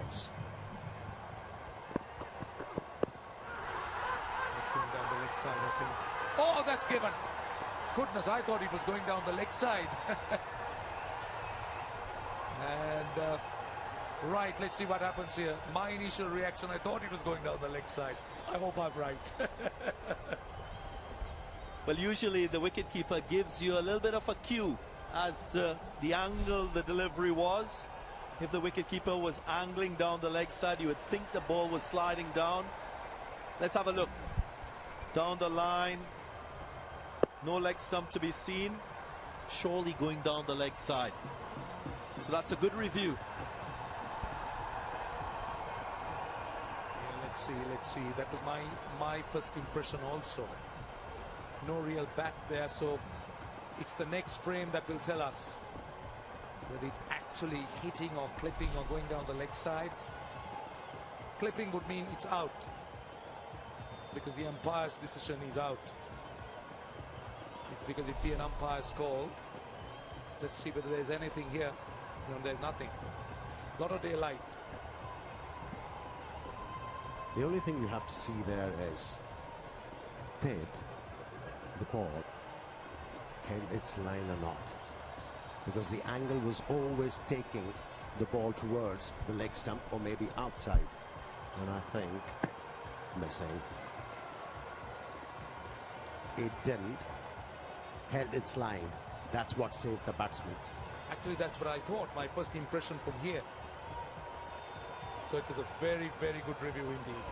points. It's going down the leg side, I think. Oh, that's given. Goodness, I thought it was going down the leg side. And right, let's see what happens here. My initial reaction, I thought it was going down the leg side. I hope I'm right. Well, usually the wicketkeeper gives you a little bit of a cue as to the angle the delivery was. If the wicketkeeper was angling down the leg side, you would think the ball was sliding down. Let's have a look. Down the line, no leg stump to be seen. Surely going down the leg side. So that's a good review. Yeah, let's see. That was my first impression also. No real bat there, so it's the next frame that will tell us whether it's actually hitting or clipping or going down the leg side. Clipping would mean it's out, because the umpire's decision is out. Because it'd be an umpire's call. Let's see whether there's anything here. No, there's nothing. A lot of daylight. The only thing you have to see there is, did the ball hit its line or not? Because the angle was always taking the ball towards the leg stump or maybe outside. And I think missing. It didn't. Held its line. That's what saved the batsman. Actually, that's what I thought. My first impression from here. So it was a very, very good review indeed.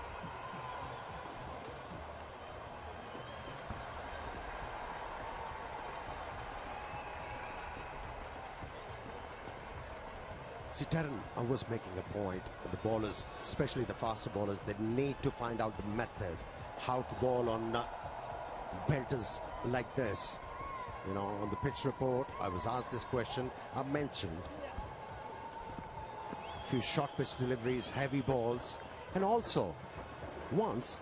See, Darren, I was making a point. The bowlers, especially the faster bowlers, they need to find out the method, how to bowl on belters like this. You know, on the pitch report, I was asked this question. I mentioned a few short pitch deliveries, heavy balls, and also once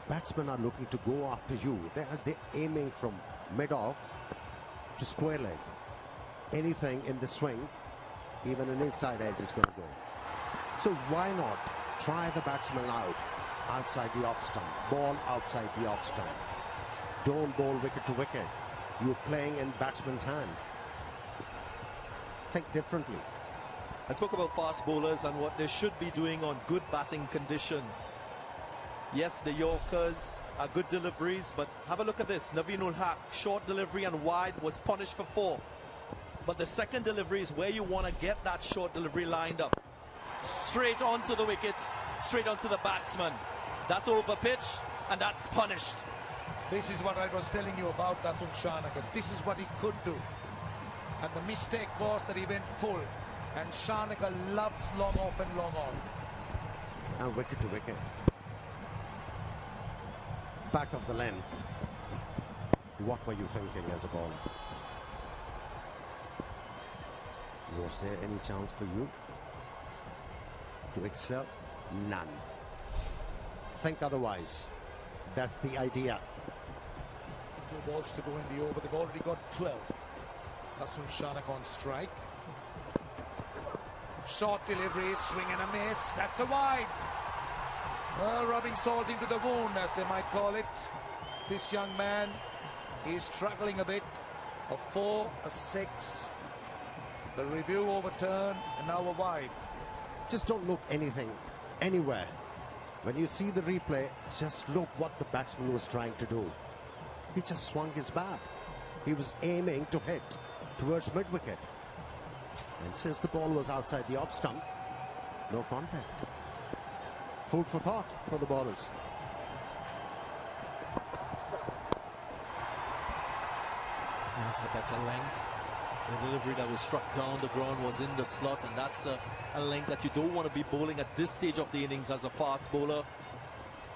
batsmen are looking to go after you, they're aiming from mid-off to square leg. Anything in the swing, even an inside edge is going to go. So why not try the batsman out outside the off stump, ball outside the off stump. Don't bowl wicket to wicket. You're playing in batsman's hand. Think differently. I spoke about fast bowlers and what they should be doing on good batting conditions. Yes, the Yorkers are good deliveries, but have a look at this. Naveen ul Haq, short delivery and wide, was punished for 4. But the second delivery is where you want to get that short delivery lined up. Straight onto the wicket, straight onto the batsman. That's over pitch and that's punished. This is what I was telling you about Dasun Shanaka. This is what he could do. And the mistake was that he went full. And Shanaka loves long off and long on. And wicket to wicket. Back of the length. What were you thinking as a bowler? Was there any chance for you to excel? None. Think otherwise. That's the idea. 2 balls to go in the over. They've already got 12. Dasun Shanaka on strike. Short delivery, swing and a miss. That's a wide. Rubbing salt into the wound, as they might call it. This young man is struggling a bit. A 4, a 6. The review overturned, and now a wide. Just don't look anywhere. When you see the replay, just look what the batsman was trying to do. He just swung his bat. He was aiming to hit towards mid-wicket. And since the ball was outside the off stump, no contact. Food for thought for the bowlers. That's a better length. The delivery that was struck down the ground was in the slot, and that's a length that you don't want to be bowling at this stage of the innings as a fast bowler.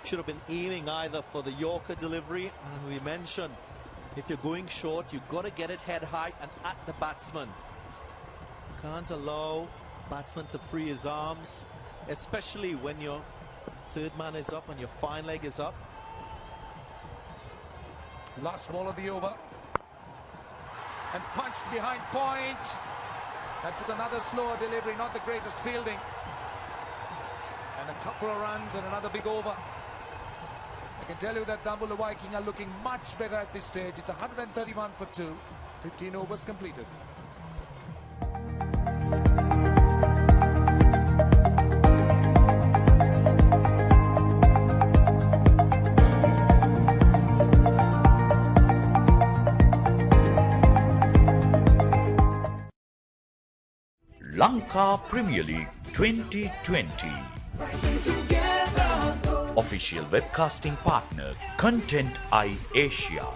Should have been aiming either for the Yorker delivery, and we mentioned if you're going short, you've got to get it head height and at the batsman. Can't allow batsman to free his arms, especially when your third man is up and your fine leg is up. Last ball of the over. And punched behind point. And put another slower delivery, not the greatest fielding. And a couple of runs and another big over. I can tell you that Dambulla Viking are looking much better at this stage. It's 131 for 2. 15 overs completed. Lanka Premier League 2020. Official webcasting partner, Content Eye Asia.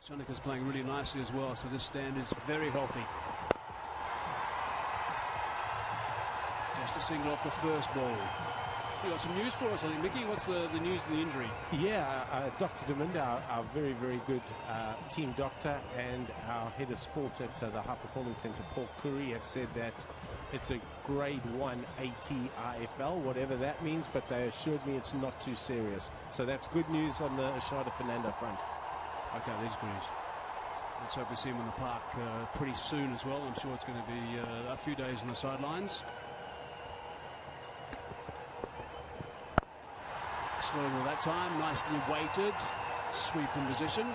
Sri Lanka's playing really nicely as well, so this stand is very healthy. Just a single off the first ball. You got some news for us, I think, Mickey. What's the news of the injury? Yeah, Dr. Dambulla, our very, very good team doctor, and our head of sport at the High Performance Centre, Paul Curry, have said that it's a grade 1 AT-IFL, whatever that means, but they assured me it's not too serious. So that's good news on the Ashada Fernando front. Okay, that is good news. Let's hope we see him on the park pretty soon as well. I'm sure it's going to be a few days on the sidelines. Slow ball that time, nicely weighted, sweep in position.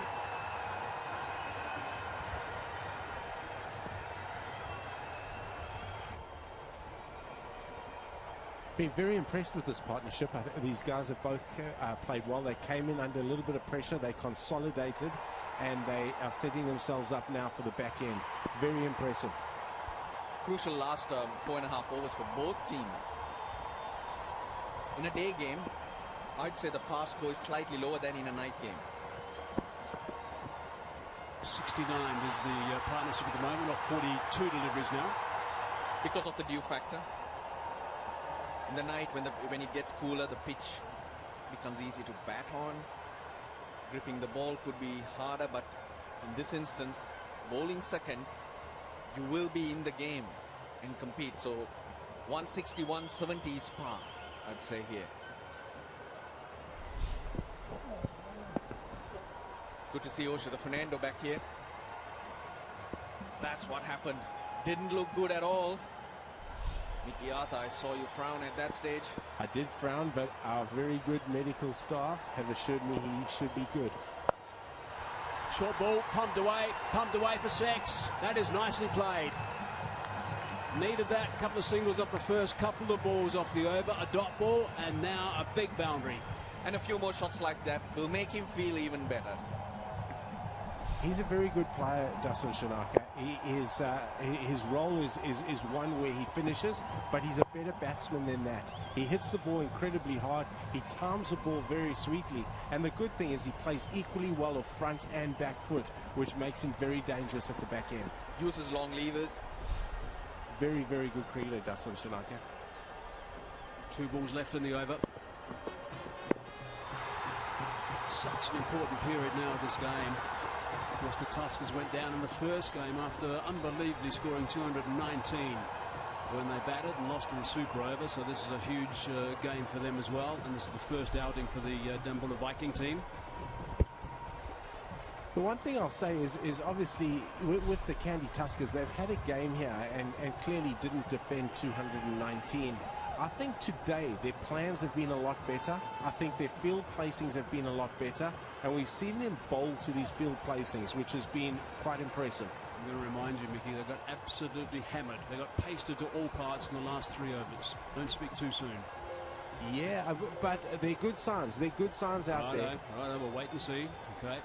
Been very impressed with this partnership. I think these guys have both played well. They came in under a little bit of pressure. They consolidated, and they are setting themselves up now for the back end. Very impressive. Crucial last 4.5 overs for both teams. In a day game, I'd say the pass score is slightly lower than in a night game. 69 is the partnership at the moment, of 42 deliveries now. Because of the dew factor. In the night, when it gets cooler, the pitch becomes easy to bat on. Gripping the ball could be harder, but in this instance, bowling second, you will be in the game and compete. So 160, 170 is par, I'd say here. Good to see Osha Fernando back here. That's what happened. Didn't look good at all. Mickey Arthur, I saw you frown at that stage. I did frown, but our very good medical staff have assured me he should be good. Short ball, pumped away for 6. That is nicely played. Needed that, couple of singles off the first couple of balls off the over, a dot ball, and now a big boundary. And a few more shots like that will make him feel even better. He's a very good player, Dustin Shanaka. His role is one where he finishes, but he's a better batsman than that. He hits the ball incredibly hard. He times the ball very sweetly. And the good thing is he plays equally well off front and back foot, which makes him very dangerous at the back end. Uses long levers. Very, very good cricketer, Dustin Shanaka. 2 balls left in the over. Such an important period now of this game. Of course, the Tuskers went down in the first game after unbelievably scoring 219 when they batted and lost in the super over. So this is a huge game for them as well. And this is the first outing for the Dambulla Viking team. The one thing I'll say is obviously with the Kandy Tuskers, they've had a game here and clearly didn't defend 219. I think today their plans have been a lot better. I think their field placings have been a lot better, and we've seen them bowl to these field placings, which has been quite impressive. I'm going to remind you, Mickey, they got absolutely hammered. They got pasted to all parts in the last 3 overs. Don't speak too soon. Yeah, but they're good signs. They're good signs out there. Righto, we'll wait and see. Okay.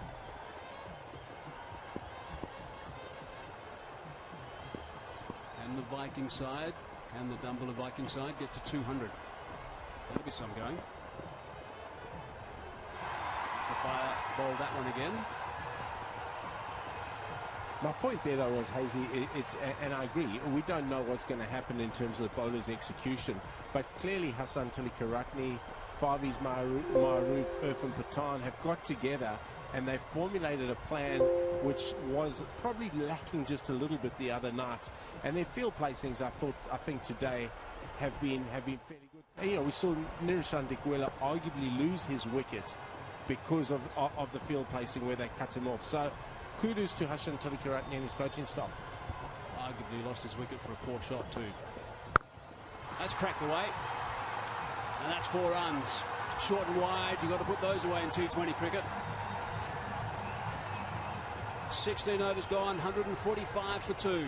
And the Viking side and the Dambulla Viking side get to 200. That'll be some going. To fire ball that one again. My point there, though, was, Hazy, and I agree, we don't know what's going to happen in terms of the bowler's execution, but clearly Hassan Tilikarakni, Faviz Maroof, Irfan Pathan have got together and they formulated a plan which was probably lacking just a little bit the other night. And their field placings, I think today have been fairly good. And, you know, we saw Nirishan Dikwela arguably lose his wicket because of the field placing where they cut him off. So kudos to Hashan Tolikiratne and his coaching staff. Arguably lost his wicket for a poor shot too. That's cracked away, and that's 4 runs. Short and wide, you've got to put those away in T20 cricket. 16 overs gone, 145 for 2.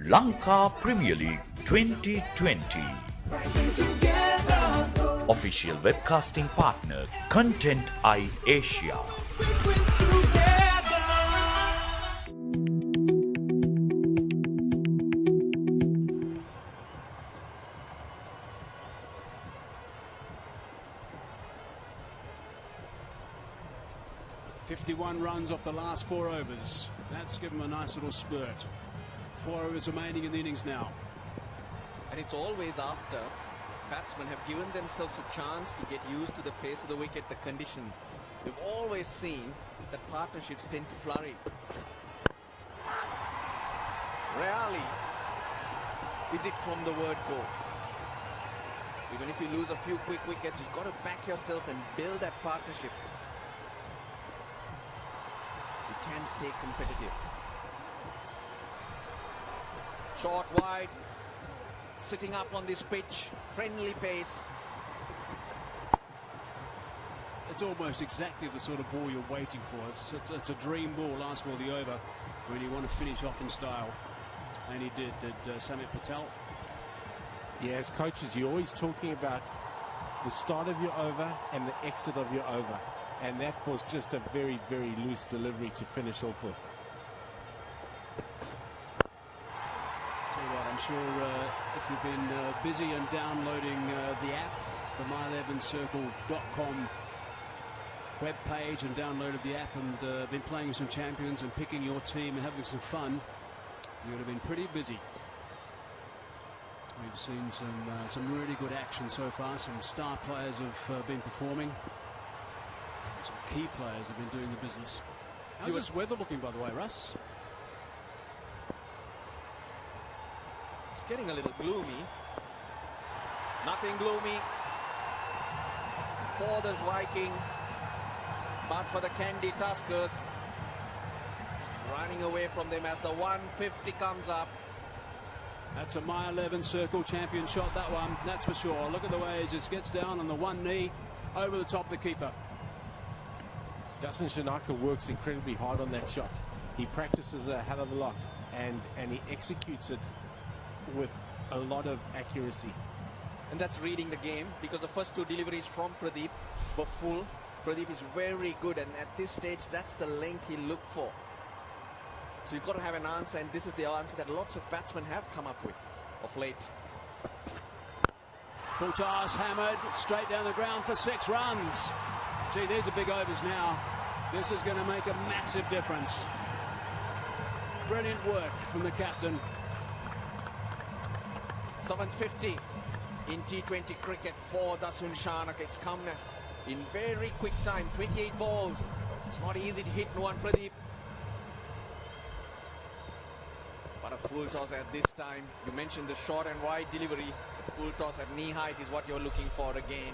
Lanka Premier League 2020. Official webcasting partner Content Asia. .51 runs off the last 4 overs. That's given them a nice little spurt. 4 overs remaining in the innings now. And it's always after batsmen have given themselves a chance to get used to the pace of the wicket, the conditions. We've always seen that partnerships tend to flourish. Rarely is it from the word go. So even if you lose a few quick wickets, you've got to back yourself and build that partnership. You can stay competitive. Short, wide, sitting up on this pitch, friendly pace. It's almost exactly the sort of ball you're waiting for. It's a dream ball, last ball of the over, when you want to finish off in style. And he did Samit Patel. Yeah, as coaches, you're always talking about the start of your over and the exit of your over. And that was just a very, very loose delivery to finish off with. I'm sure if you've been busy and downloading the app, the my11circle.com webpage, and downloaded the app and been playing with some champions and picking your team and having some fun, you would have been pretty busy. We've seen some really good action so far. Some star players have been performing. Some key players have been doing the business. How's this weather looking, by the way, Russ? It's getting a little gloomy. Nothing gloomy for this Viking, but for the Kandy Tuskers, it's running away from them as the 150 comes up. That's a My11 Circle champion shot, that one, that's for sure. Look at the way it just gets down on the one knee over the top of the keeper. Dasun Shanaka works incredibly hard on that shot. He practices a hell of a lot, and he executes it with a lot of accuracy. And that's reading the game, because the first 2 deliveries from Pradeep were full. Pradeep is very good, and at this stage that's the length he looked for. So you've got to have an answer, and this is the answer that lots of batsmen have come up with of late. Full toss, hammered straight down the ground for 6 runs. See, there's the big overs now. This is going to make a massive difference. Brilliant work from the captain. 750 in T20 cricket for Dasun Shanaka. It's come in very quick time. 28 balls. It's not easy to hit in one, Pradeep. But a full toss at this time. You mentioned the short and wide delivery. A full toss at knee height is what you're looking for again.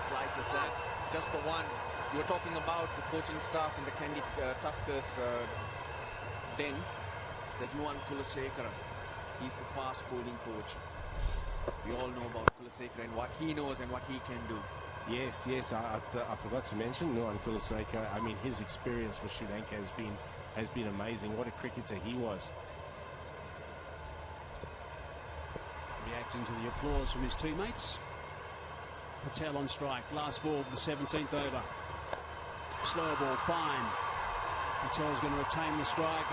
Slices that. Just the one. You were talking about the coaching staff in the Kandy Tuskers den. There's Nuwan Kulasekara. He's the fast bowling coach. We all know about Kulasekara and what he knows and what he can do. Yes, I forgot to mention Nuwan Kulasekara. I mean, his experience for Sri Lanka has been amazing. What a cricketer he was. Reacting to the applause from his teammates. Patel on strike. Last ball of the 17th over. Slow ball, fine. Patel's going to retain the strike.